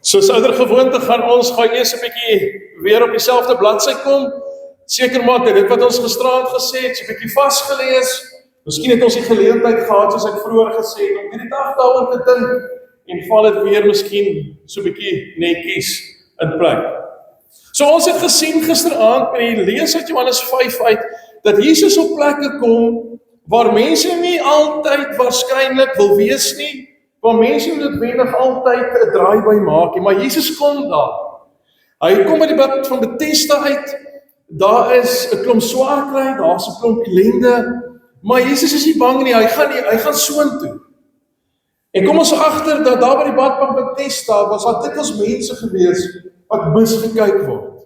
Soos ouer gewoonte gaan ons eers 'n bietjie weer op dieselfde bladsy kom. Seker maak dat dit wat ons gisteraand gesê het, 'n bietjie vasgelees. Miskien het ons die geleentheid gehad, soos ek vroeër gesê het, om hierdie dag daaroor te dink en val dit weer miskien so 'n bietjie netjies in plek. So ons het gesien gisteraand by die lees uit Johannes 5 uit dat Jesus op plekke kom waar mense nie altyd waarskynlik wil wees nie, waar mense noodwendig altyd 'n draaiby maak nie, maar Jesus kom daar. Hy kom by die bad van Bethesda uit. Daar is 'n klomp swaar kry, daar's 'n klomp ellende, maar Jesus is nie bang nie, hy gaan soontoe. En kom ons agter dat daar by die bad van Bethesda was daar dikwels mense gewees wat misgekyk word.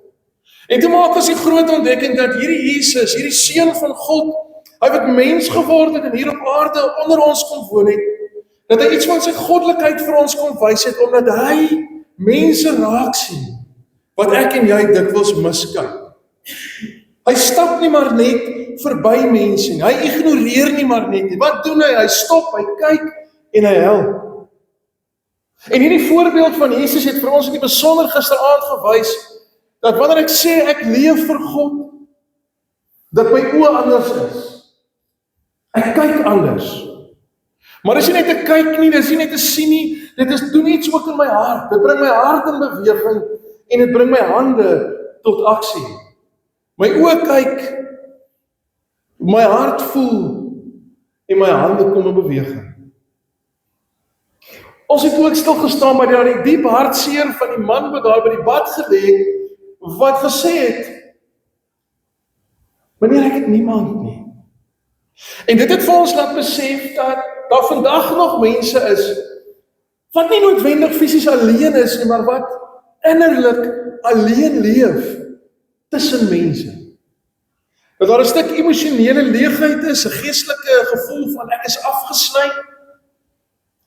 En toe maak ons die groot ontdekking dat hierdie Jesus, hierdie seun van God, hy wat mens geword het en hier op aarde onder ons kom woon het, dat hy iets van sy goddelikheid vir ons kom wys het, omdat hy mense raak sien, wat ek en jy dikwels miskyk. Hy stap nie maar net verby mense nie, hy ignoreer nie maar net nie. Wat doen hy? Hy stop, hy kyk en hy help. En hierdie voorbeeld van Jesus het vir ons in die besonder gisteraand gewys, dat wanneer ek sê ek leef vir God, dat my oë anders is. Ek kyk anders. Maar dis nie net te kyk nie, dis nie net te sien nie, dit doen iets ook in my hart. Dit bring my hart in beweging en dit bring my hande tot aksie. My oë kyk, my hart voel en my hande kom in beweging. Ons het ook stil gestaan by die diep hartseer van die man wat daar by die bad gelê, wat gesê het, meneer, ek het niemand nie. En dit het vir ons laat besef dat daar vandag nog mense is, wat nie noodwendig fisies alleen is nie, maar wat innerlik alleen leef tussen mense. Dat daar 'n stuk emosionele leegheid is, 'n geestelike gevoel van ek is afgesny.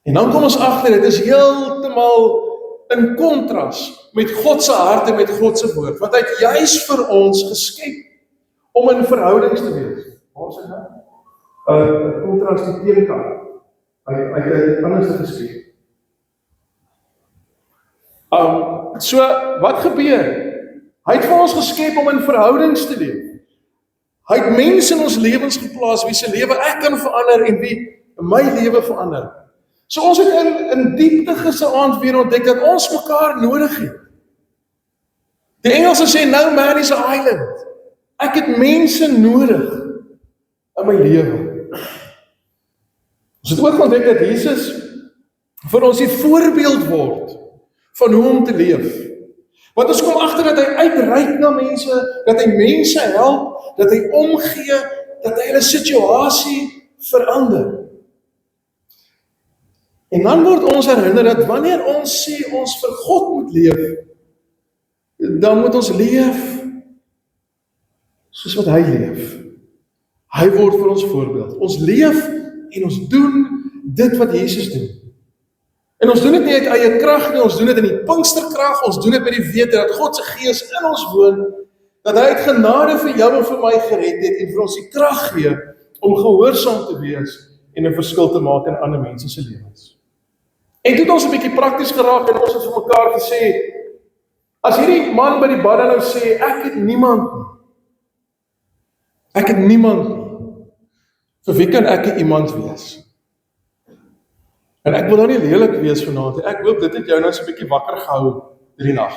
En dan kom ons agter, dit is heeltemal in kontras met God se hart en met God se woord, want hy het juis vir ons geskep om in verhoudings te wees. Waar is dit nou? Kontras die teenkant. Hy het anders geskep. So, wat gebeur? Hy het vir ons geskep om in verhoudings te leef. Hy het mense in ons lewens geplaas, wie se lewe ek kan verander en wie my lewe verander. So ons het in diepte gisteraand weer ontdek dat ons mekaar nodig het. Die Engelse sê, no man is an island. Ek het mense nodig in my lewe. Ons het ook ontdek dat Jesus vir ons die voorbeeld word van hoe om te leef. Want ons kom agter dat hy uitreik na mense, dat hy mense help, dat hy omgee, dat hy hulle situasie verander. En dan word ons herinner dat wanneer ons sê ons vir God moet leef, dan moet ons leef soos wat hy leef. Hy word vir ons voorbeeld. Ons leef en ons doen dit wat Jesus doen. En ons doen dit nie uit eie krag nie, ons doen dit in die Pinksterkrag, ons doen dit by die wete dat God se Gees in ons woon, dat hy uit genade vir jou en vir my gered het en vir ons die krag gee om gehoorsaam te wees en 'n verskil te maak in ander mense se lewens. En toe het ons 'n bietjie prakties geraak en ons het vir mekaar gesê, as hierdie man by die bad nou sê, ek het niemand nie. Ek het niemand nie. Vir wie kan ek 'n iemand wees? En ek wil nou nie lelik wees vanaand. Ek hoop dit het jou nou so 'n bietjie wakker gehou deur die nag.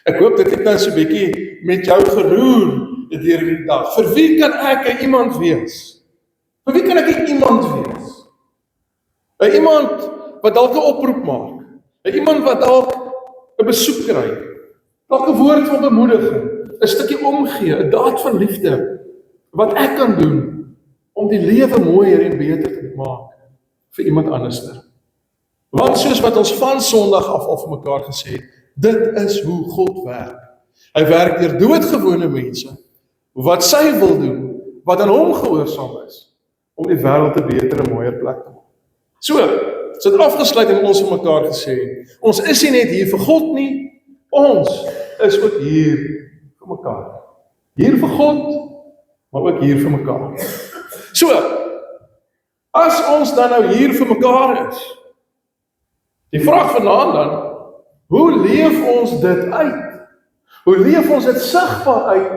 Ek hoop dit het nou so 'n bietjie met jou geroer deur die dag. Vir wie kan ek 'n iemand wees? Vir wie kan ek 'n iemand wees? 'n Iemand wat dalk 'n oproep maak. 'n Iemand wat dalk 'n besoek kry. Dalk 'n woord van bemoediging, 'n stukkie omgee, 'n daad van liefde wat ek kan doen om die lewe mooier en beter te maak vir iemand anderster. Want soos wat ons van Sondag af vir mekaar gesê het, dit is hoe God werk. Hy werk deur doodgewone mense wat sy wil doen, wat aan hom gehoorsaam is, om die wêreld 'n beter en mooier plek te maak. So, dit het afgesluit en ons vir mekaar gesê, ons is nie net hier vir God nie, ons is ook hier vir mekaar. Hier vir God, maar ook hier vir mekaar. So, As ons dan nou hier vir mekaar is, die vraag vanaand dan, hoe leef ons dit uit? Hoe leef ons dit sigbaar uit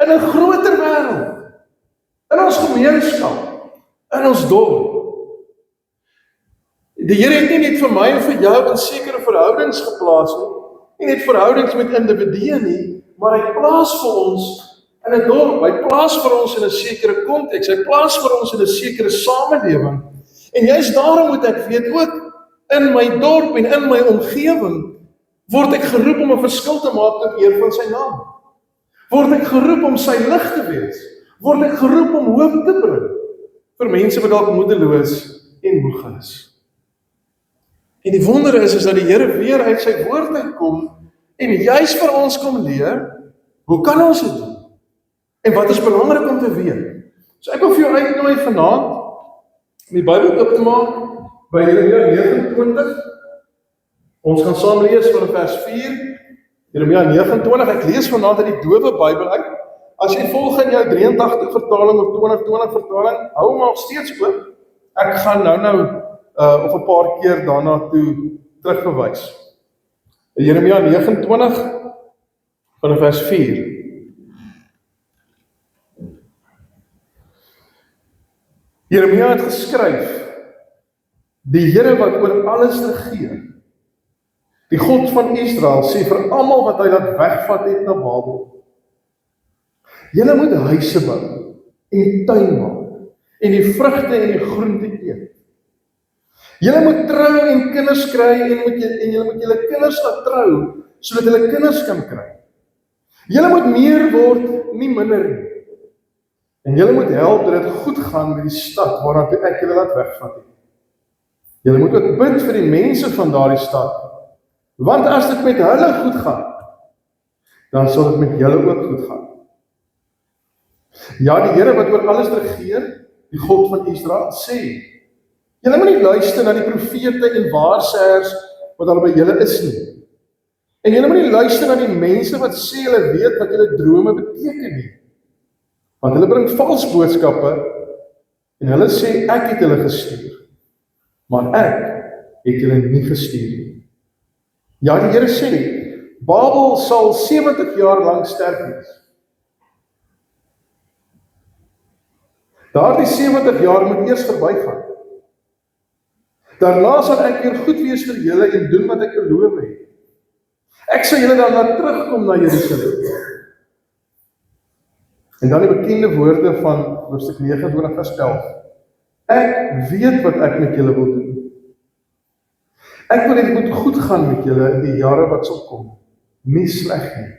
in 'n groter wêreld, in ons gemeenskap, in ons dorp? Die Here het nie net vir my en vir jou in sekere verhoudings geplaas nie net verhoudings met individue nie, maar hy plaas vir ons in 'n dorp, hy plaas vir ons in 'n sekere konteks, hy plaas vir ons in 'n sekere samelewing. En juist daarom moet ek weet ook, in my dorp en in my omgewing, word ek geroep om 'n verskil te maak tot eer van sy naam. Word ek geroep om sy lig te wees. Word ek geroep om hoop te bring vir mense wat dalk moedeloos en moeg is. En die wonder is dat die Here weer uit sy woord uitkom en juis vir ons kom leer, hoe kan ons dit doen? En wat is belangrik om te weet? So ek wil vir jou uitnooi vanaand om die Bybel oop te maak by Jeremia 29. Ons gaan saam lees van vers 4, Jeremia 29. Ek lees vanaand uit die Dowe Bybel uit. As jy volg in jou 83 vertaling of 2020 vertaling, hou maar steeds oop. Ek gaan nou of 'n paar keer daarna toe terugverwys. Jeremia 29 van vers 4. Jeremia het geskryf, die Here wat oor alles regeer, die God van Israel, sê vir almal wat hy laat wegvat het na Babel, julle moet huise bou en tuin maak en die vrugte en die groente eet. Julle moet trou en kinders kry en julle moet julle kinders laat trou sodat julle kinders kan kry. Julle moet meer word, nie minder nie. En julle moet help dat dit goed gaan met die stad waarna toe ek julle laat wegvat het. Julle moet ook bid vir die mense van daardie stad, want as dit met hulle goed gaan, dan sal dit met julle ook goed gaan. Ja, die Here wat oor alles regeer, die God van Israel, sê, julle moet nie luister na die profete en waarsêers wat al by julle is nie. En julle moet nie luister na die mense wat sê hulle weet wat julle drome beteken nie. Want hulle bring vals boodskappe en hulle sê ek het hulle gestuur. Maar ek het julle nie gestuur nie. Ja, die Here sê, Babel sal 70 jaar lank sterk wees. Daardie 70 jaar moet eers verbygaan. Daarna sal ek weer goed wees vir julle en doen wat ek beloof het. Ek sal julle dan laat terugkom na Jerusalem. En dan die bekende woorde van hoofstuk 29 vers 11. Ek weet wat ek met julle wil doen. Ek wil dit moet goed gaan met julle in die jare wat sal kom. Nie sleg nie.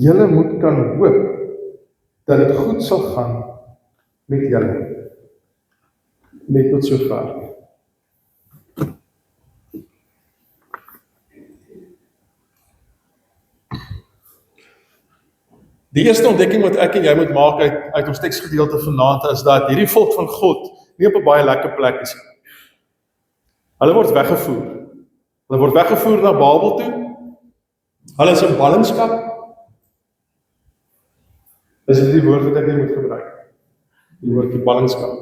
Julle moet kan hoop dat dit goed sal gaan met julle. Net tot sover. Die eerste ontdekking wat ek en jy moet maak uit ons teksgedeelte vanaand is dat hierdie volk van God nie op 'n baie lekker plek is. Hulle word weggevoer. Hulle word weggevoer na Babel toe. Hulle is in ballingskap. Dis die woord wat ek nie moet gebruik. Die woord die ballingskap.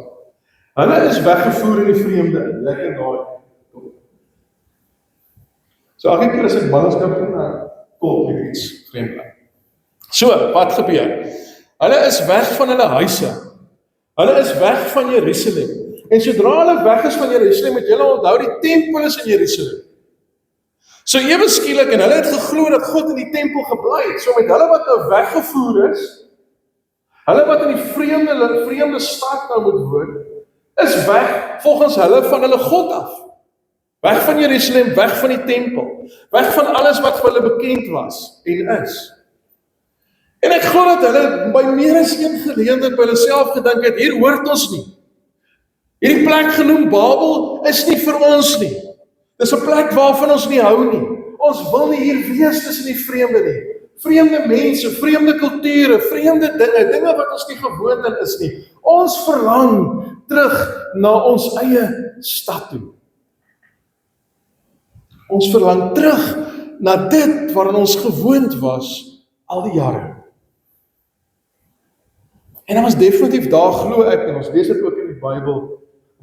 Hulle is weggevoer in die vreemde. Lekker daai. So elke keer as ek ballingskap doen, dan kom ek iets vreemd uit. So, wat gebeur? Hulle is weg van hulle huise. Hulle is weg van Jerusalem. En sodra hulle weg is van Jerusalem, moet julle onthou die tempel is in Jerusalem. So ewe skielik, en hulle het geglo dat God in die tempel gebly het. So met hulle wat nou weggevoer is, hulle wat in die vreemde stad nou moet woon, is weg volgens hulle van hulle God af. Weg van Jerusalem, weg van die tempel, weg van alles wat vir hulle bekend was en is. En ek glo dat hulle by meer as een geleentheid by hulle self gedink het, hier hoort ons nie. Hierdie plek genoem Babel is nie vir ons nie. Dis 'n plek waarvan ons nie hou nie. Ons wil nie hier wees tussen die vreemde nie. Vreemde mense, vreemde kulture, vreemde dinge wat ons nie gewoond aan is nie. Ons verlang terug na ons eie stad toe. Ons verlang terug na dit waaraan ons gewoond was al die jare. En dan was definitief daar, glo ek, en ons lees dit ook in die Bybel,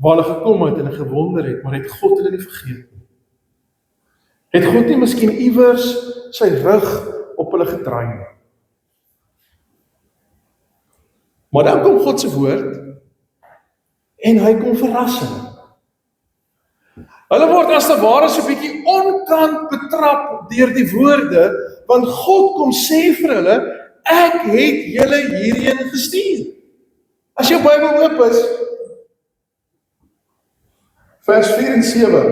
waar hulle gekom het en hulle gewonder het, maar het God hulle nie vergeet nie? Het God nie miskien iewers sy rug op hulle gedraai nie? Maar dan kom God se woord, en hy kom verras hulle. Hulle word as te ware so 'n bietjie onkant betrap deur die woorde, want God kom sê vir hulle, ek het julle hierheen gestuur. As jou Bybel oop is, vers 4 en 7,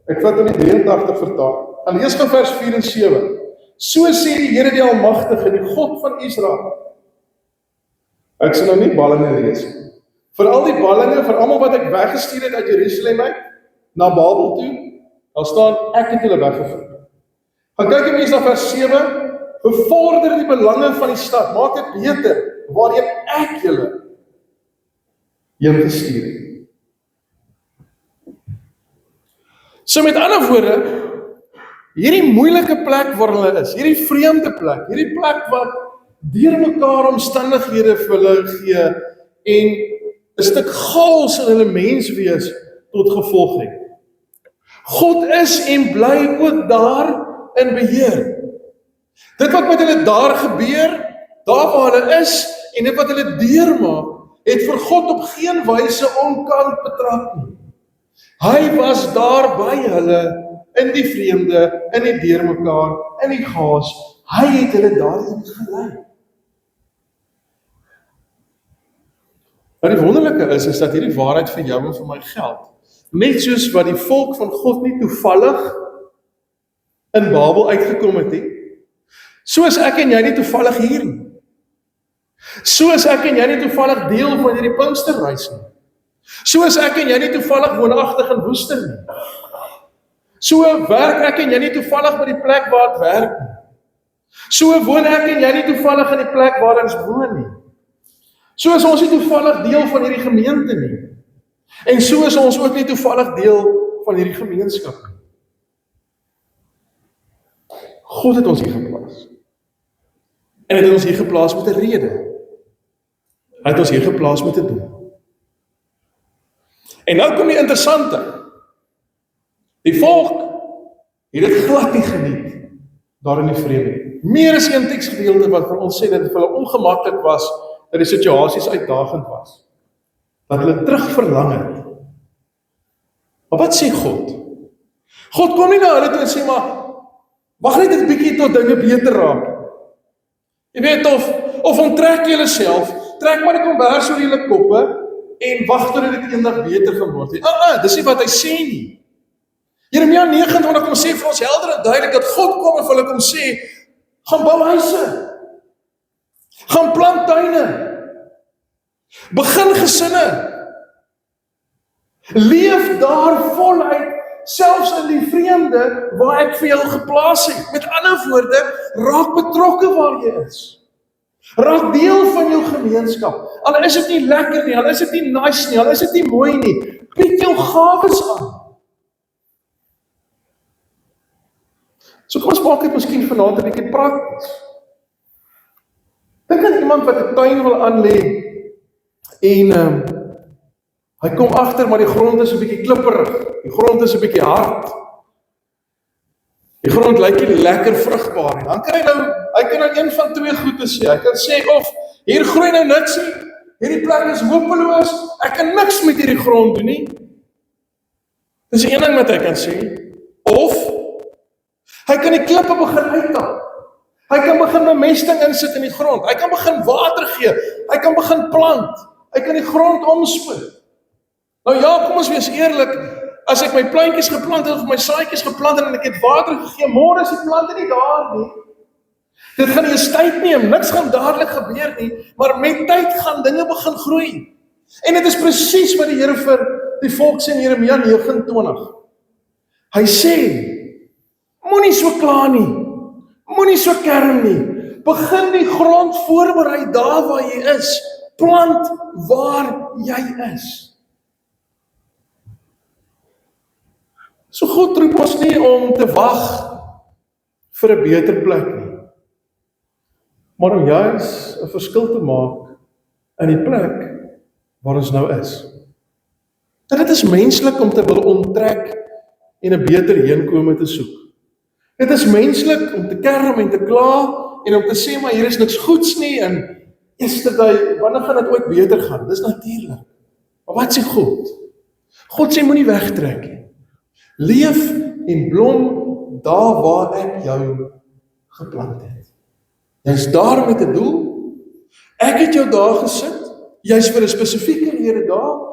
ek vat in die 83 vertaal, en lees gaan vers 4 en 7, so sê die Here die Almagtige, die God van Israel. Ek sal nou nie ballinge lees nie. Vir al die ballinge, vir almal wat ek weggestuur het uit Jerusalem uit, na Babel toe, daar staan, ek het hulle weggevoer. Gaan kyk die mense na vers 7, bevorder die belange van die stad, maak dit beter, waarheen ek julle heen gestuur het. So met ander woorde, hierdie moeilike plek waar hulle is, hierdie vreemde plek, hierdie plek wat deur mekaar omstandighede vir hulle gee, en 'n stuk chaos in hulle menswees tot gevolg het. God is en bly ook daar in beheer. Dit wat met hulle daar gebeur, daar waar hulle is, en dit wat hulle deurmaak, het vir God op geen wyse onkant betrap nie. Hy was daar by hulle, in die vreemde, in die deurmekaar, in die chaos. Hy het hulle daarin gelei. Maar die wonderlike is dat hierdie waarheid vir jou en vir my geld. Net soos wat die volk van God nie toevallig in Babel uitgekom het nie, so is ek en jy nie toevallig hier nie. So is ek en jy nie toevallig deel van hierdie Pinksterreis nie. So is ek en jy nie toevallig woonagtig in Woester nie. So werk ek en jy nie toevallig by die plek waar ek werk nie. So woon ek en jy nie toevallig in die plek waar ons woon nie. So is ons nie toevallig deel van hierdie gemeente nie. En so is ons ook nie toevallig deel van hierdie gemeenskap nie. God het ons hier geplaas. En hy het ons hier geplaas met 'n rede. Hy het ons hier geplaas met 'n doel. En nou kom die interessante. Die volk het dit glad nie geniet daar in die vrede nie. Meer as een teksgedeelte wat vir ons sê dat dit vir hulle ongemaklik was, dat die situasies uitdagend was. Dat hulle terug verlang het. Maar wat sê God? God kom nie na hulle toe en sê, maar wag net 'n bietjie tot dinge beter raak. Jy weet, of onttrek julle self, trek maar die kombers oor julle koppe en wag tot dit eendag beter gaan word. Dis nie wat hy sê nie. Jeremia 29 kom sê vir ons helder en duidelik dat God kom en vir hulle kom sê, gaan bou huise, gaan plant tuine, begin gesinne, leef daar voluit, selfs in die vreemde waar ek vir jou geplaas het. Met ander woorde, raak betrokke waar jy is. Raak deel van jou gemeenskap. Al is dit nie lekker nie, al is dit nie nice nie, al is dit nie mooi nie, bied jou gawes aan. So kom ons maak dit miskien vanaand 'n bietjie prakties. Dink aan iemand wat 'n tuin wil aanlê en hy kom agter maar die grond is 'n bietjie klipperig, die grond is 'n bietjie hard. Die grond lyk nie lekker vrugbaar nie. Dan kan hy kan nou een van twee goede sê. Hy kan sê of hier groei nou niks nie, hierdie plek is hopeloos, ek kan niks met hierdie grond doen nie. Dis een ding wat hy kan sê. Of hy kan die klippe begin uithaal. Hy kan begin bemesting insit in die grond. Hy kan begin water gee. Hy kan begin plant. Hy kan die grond omspoel. Nou ja, kom ons wees eerlik. As ek my plantjies geplant het of my saadjies geplant het en ek het water gegee, môre is die plante nie daar nie. Dit gaan eers tyd neem. Niks gaan dadelik gebeur nie, maar met tyd gaan dinge begin groei. En dit is presies wat die Here vir die volk sê in Jeremia 29. Hy sê, moenie so kla nie. Moenie so kerm nie. Begin die grond voorberei daar waar jy is. Plant waar jy is. So God roep ons nie om te wag vir 'n beter plek nie, maar om juis 'n verskil te maak in die plek waar ons nou is. En dit is menslik om te wil onttrek en 'n beter heenkome te soek. Dit is menslik om te kerm en te kla en om te sê, maar hier is niks goeds nie en yesterday, wanneer gaan dit ooit beter gaan? Dis natuurlik. Maar wat sê God? God sê moenie wegtrek nie. Leef en blom daar waar ek jou geplant het. Jy's daar met 'n doel. Ek het jou daar gesit. Jy's vir 'n spesifieke rede daar.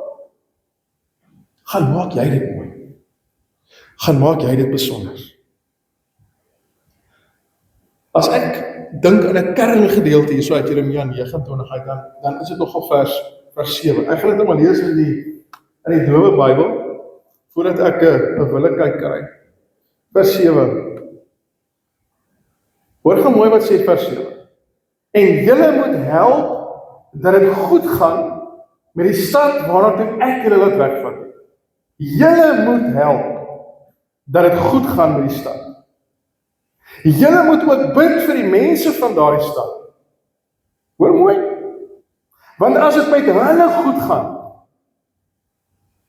Gaan maak jy dit mooi. Gaan maak jy dit besonder. As ek dink aan 'n kerngedeelte hier so uit Jeremia 29 uit, dan is dit nogal vers 7. Ek gaan dit nou maar lees in die Dowe Bybel, voordat ek 'n billikheid kry. Vers 7. Hoor gou mooi wat sê vers 7. En julle moet help dat dit goed gaan met die stad waarna toe ek julle laat wegvat. Julle moet help dat dit goed gaan met die stad. Julle moet ook bid vir die mense van daardie stad. Hoor mooi. Want as dit met hulle goed gaan,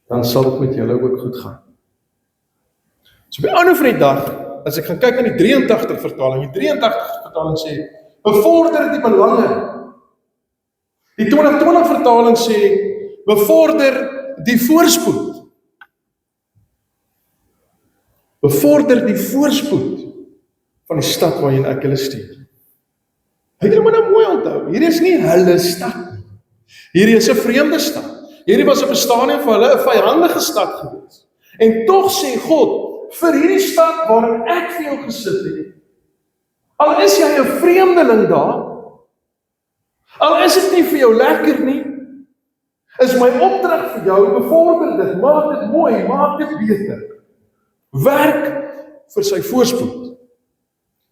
dan sal dit met julle ook goed gaan. So by ander van die dag, as ek gaan kyk na die 83 vertaling, die 83 vertaling sê, bevorder die belange. Die 2020 vertaling sê, bevorder die voorspoed. Bevorder die voorspoed van die stad waarin ek julle stuur. Het julle maar nou mooi onthou, hier is nie hulle stad nie. Hierdie is 'n vreemde stad. Hierdie was 'n bestaaning vir hulle 'n vyandige stad gewees. En tog sê God, vir hierdie stad waarin ek vir jou gesit het, al is jy 'n vreemdeling daar, al is dit nie vir jou lekker nie, is my opdrag vir jou, bevorder dit, maak dit mooi, maak dit beter. Werk vir sy voorspoed.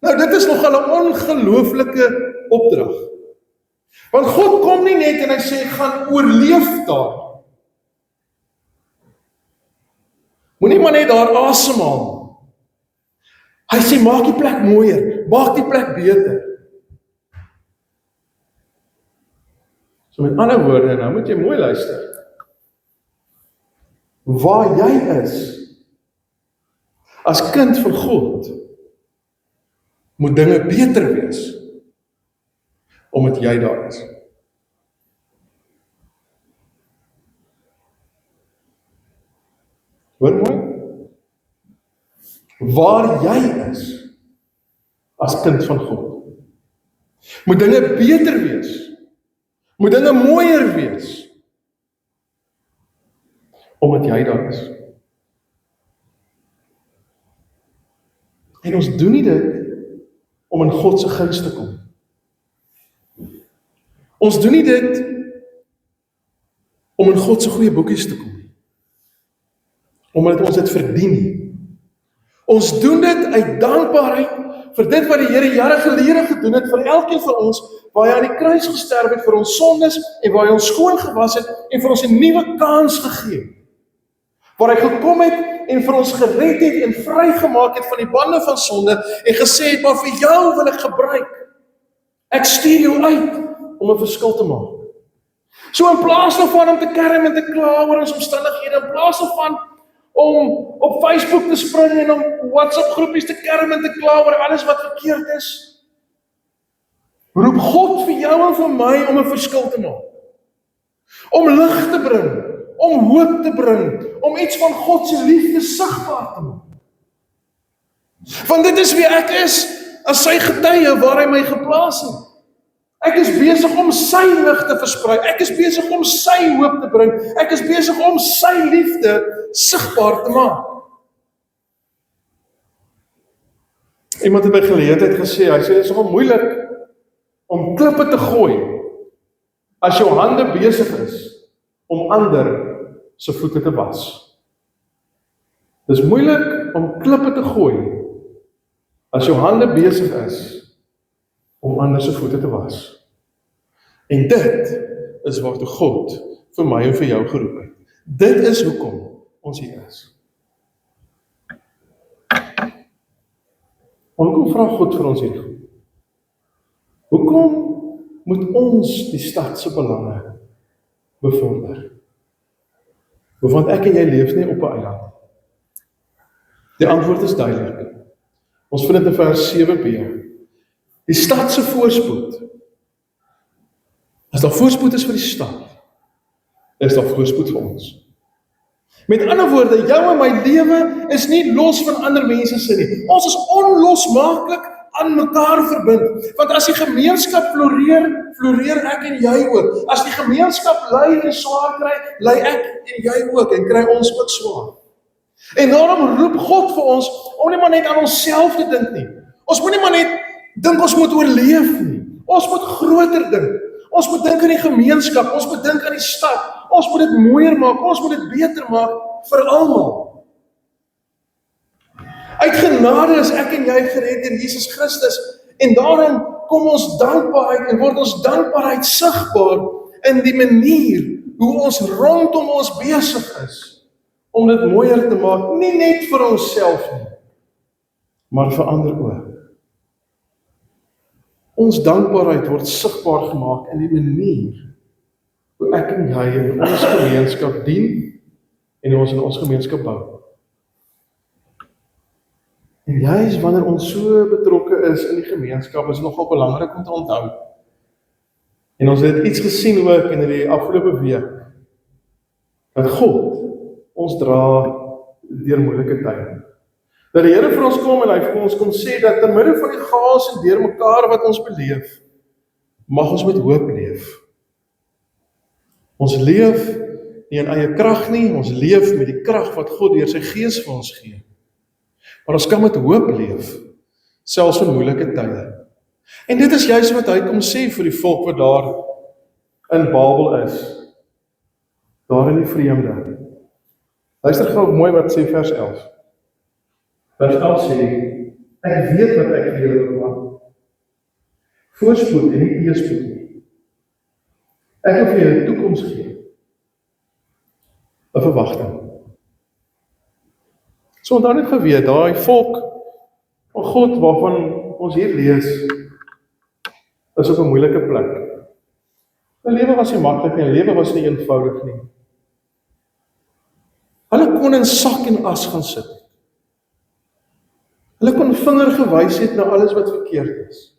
Nou dit is nogal 'n ongelooflike opdrag. Want God kom nie net en hy sê, gaan oorleef daar. Moenie maar net daar asemhaal. Hy sê, maak die plek mooier, maak die plek beter. So met ander woorde, nou moet jy mooi luister. Waar jy is, as kind van God, moet dinge beter wees, omdat jy daar is. Hoor mooi? Waar jy is, as kind van God, moet dinge beter wees, moet dinge mooier wees, omdat jy daar is. En ons doen nie dit om in God se guns te kom. Ons doen nie dit om in God se goeie boekies te kom nie. Omdat ons dit verdien nie. Ons doen dit uit dankbaarheid vir dit wat die Here jare gelede gedoen het vir elkeen van ons, waar hy aan die kruis gesterf het vir ons sondes en waar hy ons skoon gewas het en vir ons 'n nuwe kans gegee het. Waar hy gekom het en vir ons gered het en vrygemaak het van die bande van sonde en gesê het, maar vir jou wil ek gebruik. Ek stuur jou uit om 'n verskil te maak. So in plaas daarvan om te kerm en te kla oor ons omstandighede, in plaas daarvan om op Facebook te spring en om WhatsApp groepies te kerm en te kla oor alles wat verkeerd is, roep God vir jou en vir my om 'n verskil te maak. Om lig te bring, om hoop te bring, om iets van God se liefde sigbaar te maak. Want dit is wie ek is, as sy getuie waar hy my geplaas het. Ek is besig om sy lig te versprei, ek is besig om sy hoop te bring, ek is besig om sy liefde sigbaar te maak. Iemand het by geleentheid gesê, hy sê dit is nogal moeilik om klippe te gooi, as jou hande besig is om ander se voete te was. Dit is moeilik om klippe te gooi, as jou hande besig is om ander se voete te was. En dit is waartoe God vir my en vir jou geroep het. Dit is hoekom ons hier is. Hoekom vra God vir ons hierdie goed? Hoekom moet ons die stad se belange bevorder? Want ek en jy leef nie op 'n eiland. Die antwoord is duidelik. Ons vind dit in vers 7b. Die stad se voorspoed. As daar voorspoed is vir die stad, is daar voorspoed vir ons. Met ander woorde, jou en my lewe is nie los van ander mense se nie. Ons is onlosmaaklik aan mekaar verbind. Want as die gemeenskap floreer ek en jy ook. As die gemeenskap ly en swaar kry, ly ek en jy ook en kry ons ook swaar. En daarom roep God vir ons om nie maar net aan onsself te dink nie. Ons moet nie maar net dink ons moet oorleef nie. Ons moet groter dink. Ons moet dink aan die gemeenskap, ons moet dink aan die stad. Ons moet dit mooier maak, ons moet dit beter maak vir almal. Uit genade is ek en jy gered deur Jesus Christus en daarom kom ons dankbaarheid en word ons dankbaarheid sigbaar in die manier hoe ons rondom ons besig is om dit mooier te maak, nie net vir onsself nie, maar vir ander ook. Ons dankbaarheid word sigbaar gemaak in die manier hoe ek en jy in ons gemeenskap dien en hoe ons in ons gemeenskap bou. En juist wanneer ons so betrokke is in die gemeenskap, is nogal belangrik om te onthou. En ons het iets gesien ook in die afgelope week, dat God ons dra deur moeilike tye. Dat die Here vir ons kom en hy vir ons kom sê dat te midde van die chaos en deurmekaar wat ons beleef, mag ons met hoop leef. Ons leef nie in eie krag nie, ons leef met die krag wat God deur sy Gees vir ons gee. Maar ons kan met hoop leef, selfs in moeilike tye. En dit is juist wat hy kom sê vir die volk wat daar in Babel is, daar in die vreemde. Luister gou mooi wat sê vers 11. Vers 11 sê, ek weet wat ek vir julle beplan. Voorspoed en nie teëspoed nie. Ek wil vir julle 'n toekoms gee. 'n verwagting. So onthou net geweet, daai volk van God waarvan ons hier lees, is op 'n moeilike plek. Hulle lewe was nie maklik nie, hulle lewe was nie eenvoudig nie. Hulle kon in sak en as gaan sit. Hulle kon vinger gewys het na alles wat verkeerd is.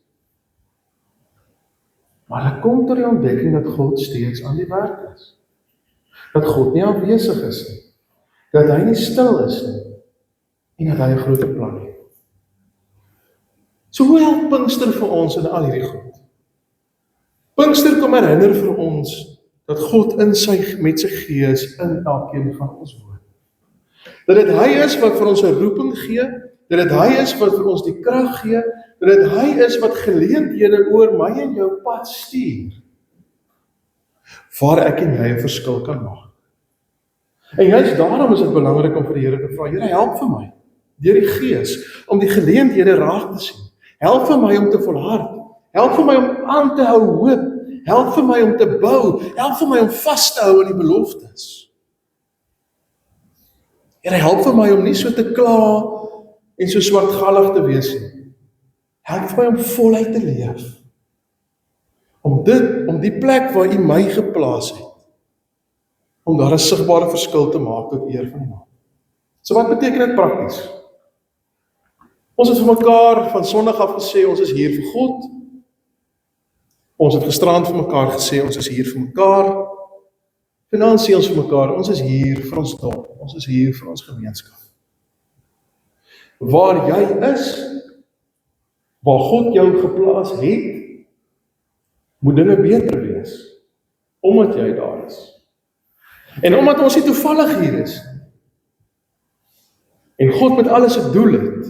Maar hulle kom tot die ontdekking dat God steeds aan die werk is. Dat God nie afwesig is nie. Dat hy nie stil is nie. En dat hy 'n groter plan het. So hoe help Pinkster vir ons in al hierdie goed? Pinkster kom herinner vir ons dat God met sy Gees in elkeen van ons woon. Dat dit hy is wat vir ons 'n roeping gee, dat dit hy is wat vir ons die krag gee, dat dit hy is wat geleenthede oor my en jou pad stuur, waar ek en jy 'n verskil kan maak. En juist daarom is dit belangrik om vir die Here te vra, Here, help vir my, deur die Gees, om die geleenthede raak te sien. Help vir my om te volhard, help vir my om aan te hou hoop, help vir my om te bou, help vir my om vas te hou in die beloftes. Here, help vir my om nie so te kla en so swartgallig te wees nie. Help vir my om voluit te leef. Om die plek waar U my geplaas het, om daar 'n sigbare verskil te maak tot eer van die naam. So wat beteken dit prakties? Ons het vir mekaar van Sondag af gesê, ons is hier vir God. Ons het gisterand vir mekaar gesê, ons is hier vir mekaar. Vanaand sê ons vir mekaar, ons is hier vir ons dorp, ons is hier vir ons gemeenskap. Waar jy is, waar God jou geplaas het, moet dinge beter wees, omdat jy daar is. En omdat ons nie toevallig hier is, en God met alles 'n doel het,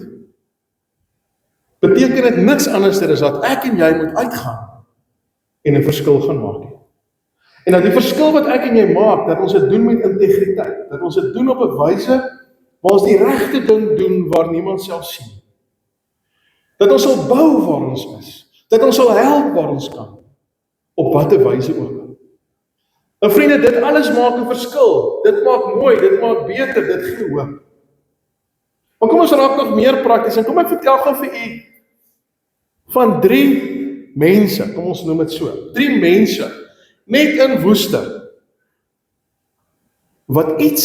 beteken dit niks anders as dat ek en jy moet uitgaan en 'n verskil gaan maak. En dat die verskil wat ek en jy maak, dat ons dit doen met integriteit, dat ons dit doen op 'n wyse waar ons die regte ding doen waar niemand self sien. Dat ons sal bou waar ons is, dat ons sal help waar ons kan, op watter wyse ook. En vriende, dit alles maak 'n verskil, dit maak mooi, dit maak beter, dit gee hoop. Maar kom ons raak nog meer prakties, en kom ek vertel gou vir u van 3 mense, kom ons noem dit so, 3 mense, net in Woester, wat iets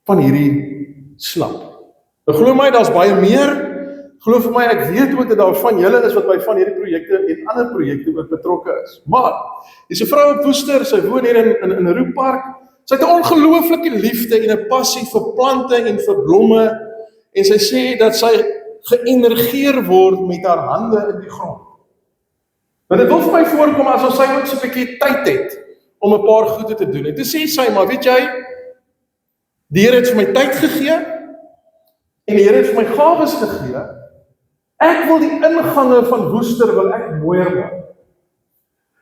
van hierdie snap. Nou glo my, daar's baie meer. Glo vir my, ek weet ook dat daar van julle is wat by van hierdie projekte en ander projekte ook betrokke is. Maar, dis 'n vrou op Woester, sy woon hier in 'n Roepark. Sy het 'n ongelooflike liefde en 'n passie vir plante en vir blomme, en sy sê dat sy geënergeer word met haar hande in die grond. Maar dit wil vir my voorkom asof sy ook so 'n bietjie tyd het om 'n paar goede te doen. En toe sê sy, maar weet jy, die Here het vir my tyd gegee, en die Here het vir my gawes gegee. Ek wil die ingange van Woester wil ek mooier maak.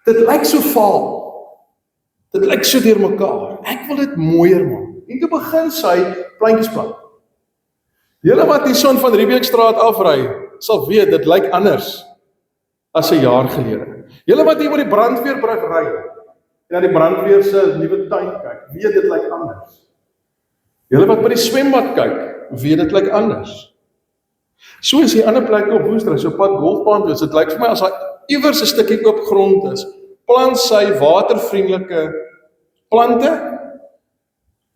Dit lyk so vaal. Dit lyk so deurmekaar. Ek wil dit mooier maak. En toe begin sy plantjies plant. Julle wat die son van Riebeekstraat afry, sal weet dit lyk anders as 'n jaar gelede. Julle wat hier oor die brandweerbrug ry en na die brandweer se nuwe tuin kyk, weet dit lyk anders. Julle wat by die swembad kyk, weet dit lyk anders. So is die ander plekke op Woester, so pad golfbaan is, dit lyk vir my as daar iewers 'n stukkie oop grond is, plant sy watervriendelike plante,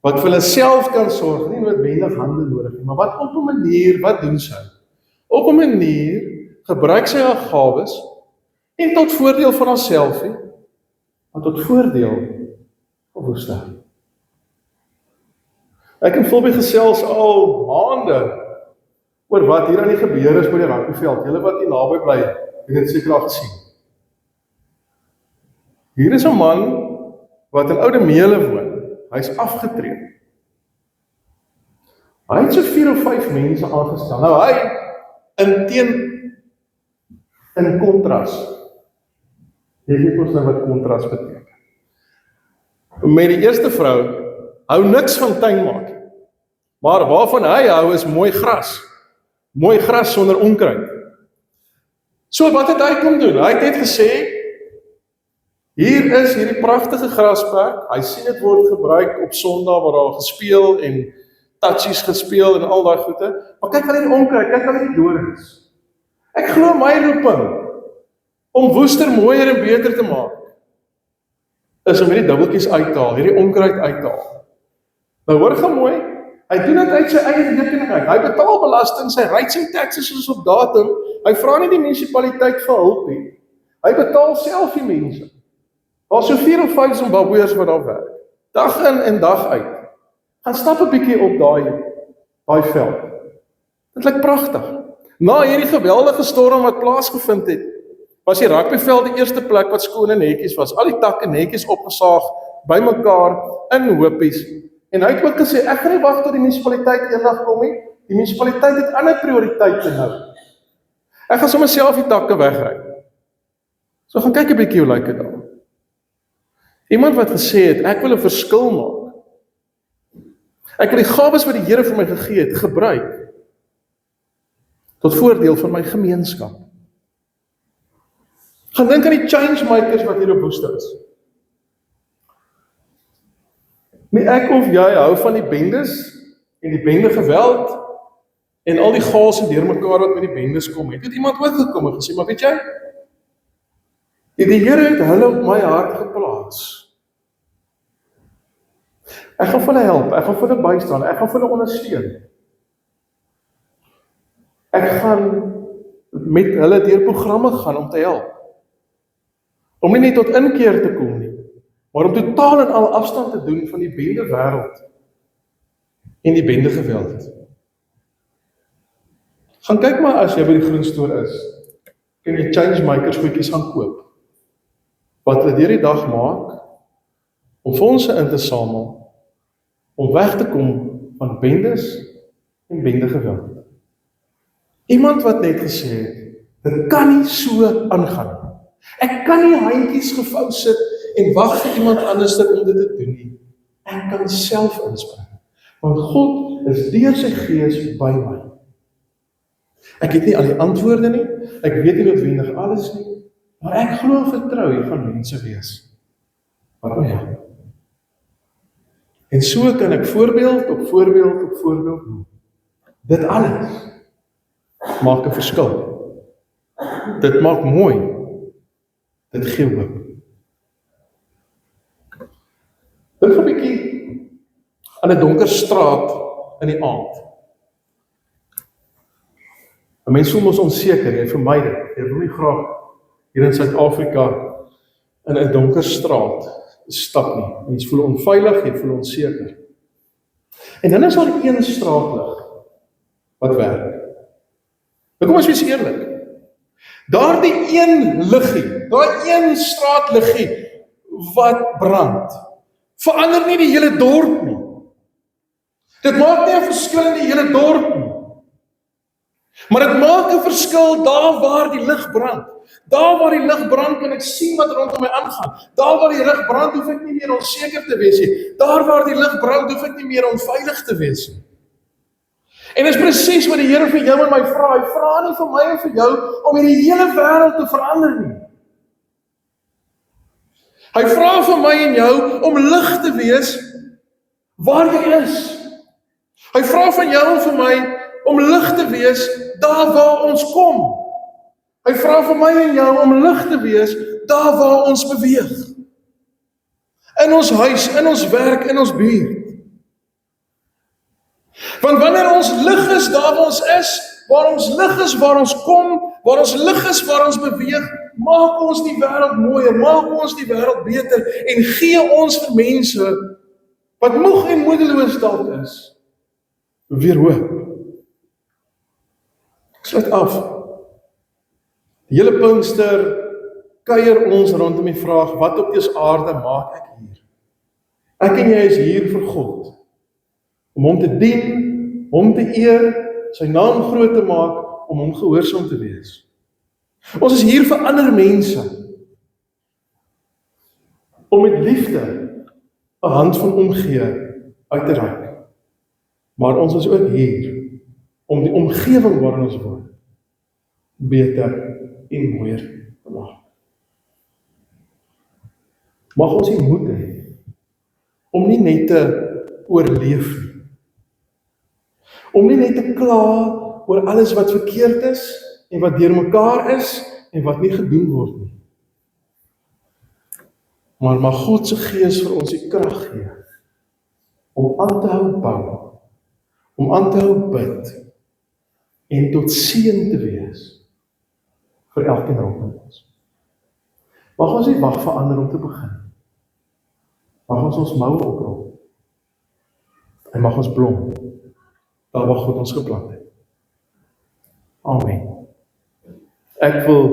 wat vir hulle self kan sorg, nie noodwendig hande nodig nie, maar wat op 'n manier, wat doen sy? Op 'n manier gebruik sy haar gawes, nie tot voordeel van haarself nie, maar tot voordeel van Woester. Ek en Philby gesels al maande oor wat hier aan die gebeur is by die rugbyveld. Julle wat hier naby bly, het dit seker al gesien. Hier is 'n man wat in Oude Meele woon. Hy's afgetree. Hy het so 4 of 5 mense aangestel. Nou hy in kontras. Jy weet ons nou wat kontras beteken. Met die eerste vrou hou niks van tuin maak. Maar waarvan hy hou is mooi gras. Mooi gras sonder onkruid. So wat het hy kom doen? Hy het net gesê, hier is hierdie pragtige grasperk. Hy sien dit word gebruik op Sondag waar daar gespeel en touchies gespeel en al daai goede. Maar kyk al hierdie onkruid, kyk al hierdie dorings. Ek glo my roeping om Woester mooier en beter te maak is om hierdie dubbeltjies uit te haal, hierdie onkruid uit te haal. Nou hoor gaan mooi, hy doen dit uit sy eie rekening uit. Hy betaal belasting, sy ry sy taxes is op datum. Hy vra nie die munisipaliteit vir hulp nie. Hy betaal self die mense. Daar's so 4 of 5 Zimbabweërs wat daar werk. Dag in en dag uit. Gaan stap 'n bietjie op daai veld. Dit lyk pragtig. Na hierdie geweldige storm wat plaasgevind het, was die rugbyveld die eerste plek wat skoon en netjies was. Al die takke netjies opgesaag, bymekaar, in hoopies. En hy het ook gesê, ek gaan nie wag tot die munisipaliteit eendag kom nie. Die munisipaliteit het ander prioriteite nou. Ek gaan sommer self die takke wegry. So gaan kyk 'n bietjie hoe lyk dit daar. Iemand wat gesê het, ek wil 'n verskil maak. Ek wil die gawes wat die Here vir my gegee het, gebruik tot voordeel van my gemeenskap. Gaan dink aan die changemakers wat hier op Woester is. Nie ek of jy hou van die bendes en die bende geweld en al die gaas en deurmekaar wat met die bendes kom. Het iemand ook gekom en gesê, maar weet jy, die Here het hulle op my hart geplaas. Ek gaan vir hulle help, ek gaan vir hulle bystaan, ek gaan vir hulle ondersteun. Ek gaan met hulle deur programme gaan om te help. Om nie net tot inkeer te kom nie, maar om totaal en al afstand te doen van die bende wêreld en die bende geweld. Gaan kyk maar as jy by die groenstoor is, kan jy changemakers goedjies gaan koop, wat hulle deur die dag maak, om fondse in te samel, om weg te kom van bendes en bende geweld. Iemand wat net gesê het, dit kan nie so aangaan. Ek kan nie handjies gevou sit en wag vir iemand anders om dit te doen nie. Ek kan self inspring. Want God is deur sy Gees by my. Ek het nie al die antwoorde nie, ek weet nie noodwendig alles nie, maar ek glo en vertrou hier gaan mense wees. Wat my help. En so kan ek voorbeeld op voorbeeld op voorbeeld noem. Dit alles maak 'n verskil. Dit maak mooi. Dit gee hoop. Dit 'n bietjie aan 'n donker straat in die aand. 'n Mens voel mos onseker, jy vermy dit. Jy wil nie graag hier in Suid-Afrika in 'n donker straat stap nie. Mens voel onveilig, jy voel onseker. En dan is daar een straatlig wat werk. Nou kom ons wees eerlik. Daardie een liggie, daai een straatliggie wat brand, verander nie die hele dorp nie. Dit maak nie 'n verskil in die hele dorp nie. Maar dit maak 'n verskil daar waar die lig brand. Daar waar die lig brand kan ek sien wat rondom my aangaan. Daar waar die lig brand hoef ek nie meer onseker te wees nie. Daar waar die lig brand hoef ek nie meer onveilig te wees nie. En dit is presies wat die Here vir jou en my vra. Hy vra nie vir my en vir jou om hierdie hele wêreld te verander nie. Hy vra vir my en jou om lig te wees waar jy is. Hy vra van jou en vir my om lig te wees daar waar ons kom. Hy vra vir my en jou om lig te wees daar waar ons beweeg. In ons huis, in ons werk, in ons buurt. Want wanneer ons lig is daar waar ons is, waar ons lig is waar ons kom, waar ons lig is waar ons beweeg, maak ons die wêreld mooier, maak ons die wêreld beter en gee ons vir mense wat moeg en moedeloos dalk is, weer hoop. Ek sluit af. Die hele Pinkster kuier ons rondom die vraag, wat op dese aarde maak ek hier? Ek en jy is hier vir God, om hom te dien, hom te eer, sy naam groot te maak, om hom gehoorsaam te wees. Ons is hier vir ander mense, om met liefde 'n hand van omgee uit te reik. Maar ons is ook hier, om die omgewing waarin ons woon, beter en mooier te maak. Mag ons die moed hê om nie net te oorleef nie. Om nie net te kla oor alles wat verkeerd is en wat deurmekaar is en wat nie gedoen word nie. Maar mag God se Gees vir ons die krag gee om aan te hou bou, om aan te hou bid en tot seën te wees vir elkeen rondom ons. Mag ons nie wag vir ander om te begin. Mag ons moue oprol. En mag ons blom daar waar God ons geplant het. Amen. Ek wil